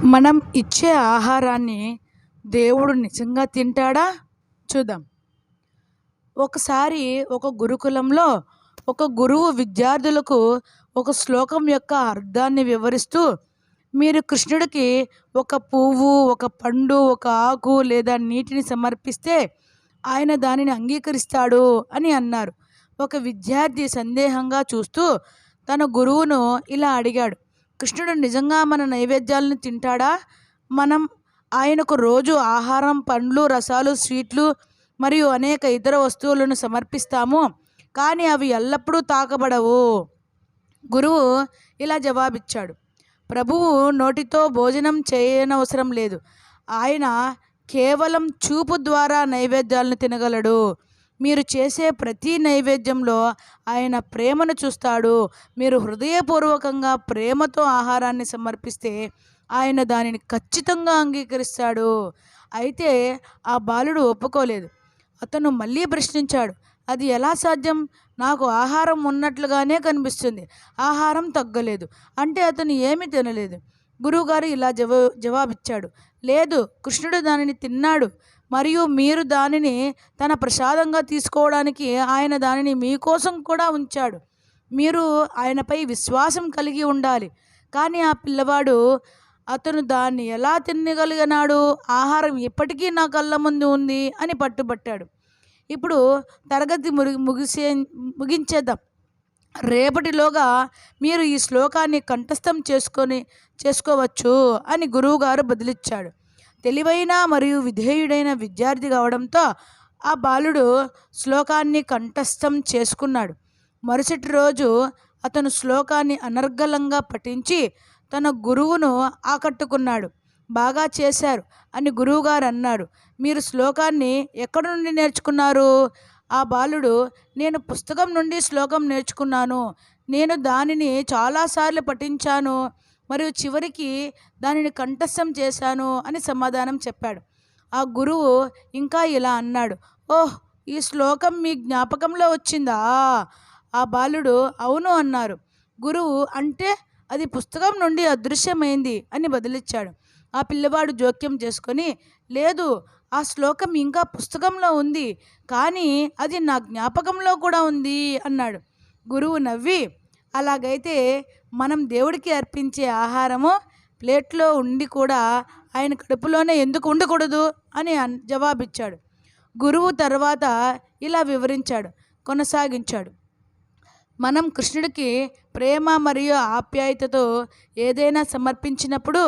మనం ఇచ్చే ఆహారాన్ని దేవుడు నిజంగా తింటాడా? చూద్దాం. ఒకసారి ఒక గురుకులంలో ఒక గురువు విద్యార్థులకు ఒక శ్లోకం యొక్క అర్థాన్ని వివరిస్తూ, మీరు కృష్ణుడికి ఒక పువ్వు, ఒక పండు, ఒక ఆకు లేదా నీటిని సమర్పిస్తే ఆయన దానిని అంగీకరిస్తాడు అని అన్నారు. ఒక విద్యార్థి సందేహంగా చూస్తూ తన గురువును ఇలా అడిగాడు, కృష్ణుడు నిజంగా మన నైవేద్యాలను తింటాడా? మనం ఆయనకు రోజు ఆహారం, పండ్లు, రసాలు, స్వీట్లు మరియు అనేక ఇతర వస్తువులను సమర్పిస్తాము, కానీ అవి ఎల్లప్పుడూ తాకబడవు. గురువు ఇలా జవాబిచ్చాడు, ప్రభువు నోటితో భోజనం చేయనవసరం లేదు. ఆయన కేవలం చూపు ద్వారా నైవేద్యాలను తినగలడు. మీరు చేసే ప్రతి నైవేద్యంలో ఆయన ప్రేమను చూస్తాడు. మీరు హృదయపూర్వకంగా ప్రేమతో ఆహారాన్ని సమర్పిస్తే ఆయన దానిని ఖచ్చితంగా అంగీకరిస్తాడు. అయితే ఆ బాలుడు ఒప్పుకోలేదు. అతను మళ్ళీ ప్రశ్నించాడు, అది ఎలా సాధ్యం? నాకు ఆహారం ఉన్నట్లుగానే కనిపిస్తుంది, ఆహారం తగ్గలేదు, అంటే అతను ఏమీ తినలేదు. గురువుగారు ఇలా జవాబిచ్చాడు, లేదు, కృష్ణుడు దానిని తిన్నాడు మరియు మీరు దానిని తన ప్రసాదంగా తీసుకోవడానికి ఆయన దానిని మీకోసం కూడా ఉంచాడు. మీరు ఆయనపై విశ్వాసం కలిగి ఉండాలి. కానీ ఆ పిల్లవాడు, అతను దాన్ని ఎలా తినగలిగినాడు? ఆహారం ఇప్పటికీ నా కళ్ళ ముందు ఉంది అని పట్టుబట్టాడు. ఇప్పుడు తరగతి ముగించేద్దాం. రేపటిలోగా మీరు ఈ శ్లోకాన్ని కంఠస్థం చేసుకోవచ్చు అని గురువుగారు బదులిచ్చాడు. తెలివైన మరియు విధేయుడైన విద్యార్థి కావడంతో ఆ బాలుడు శ్లోకాన్ని కంఠస్థం చేసుకున్నాడు. మరుసటి రోజు అతను శ్లోకాన్ని అనర్గళంగా పఠించి తన గురువును ఆకట్టుకున్నాడు. బాగా చేశారు అని గురువుగారు అన్నారు. మీరు శ్లోకాన్ని ఎక్కడి నుండి నేర్చుకున్నారు? ఆ బాలుడు, నేను పుస్తకం నుండి శ్లోకం నేర్చుకున్నాను. నేను దానిని చాలాసార్లు పఠించాను మరియు చివరికి దానిని కంఠస్థం చేశాను అని సమాధానం చెప్పాడు. ఆ గురువు ఇంకా ఇలా అన్నాడు, ఓహ్, ఈ శ్లోకం మీ జ్ఞాపకంలో వచ్చిందా? ఆ బాలుడు అవును అన్నారు. గురువు, అంటే అది పుస్తకం నుండి అదృశ్యమైంది అని బదిలిచ్చాడు. ఆ పిల్లవాడు జోక్యం చేసుకొని, లేదు, ఆ శ్లోకం ఇంకా పుస్తకంలో ఉంది, కానీ అది నా జ్ఞాపకంలో కూడా ఉంది అన్నాడు. గురువు నవ్వి, అలాగైతే మనం దేవుడికి అర్పించే ఆహారము ప్లేట్లో ఉండి కూడా ఆయన కడుపులోనే ఎందుకు ఉండకూడదు అని జవాబిచ్చాడు. గురువు తర్వాత ఇలా కొనసాగించాడు, మనం కృష్ణుడికి ప్రేమ మరియు ఆప్యాయతతో ఏదైనా సమర్పించినప్పుడు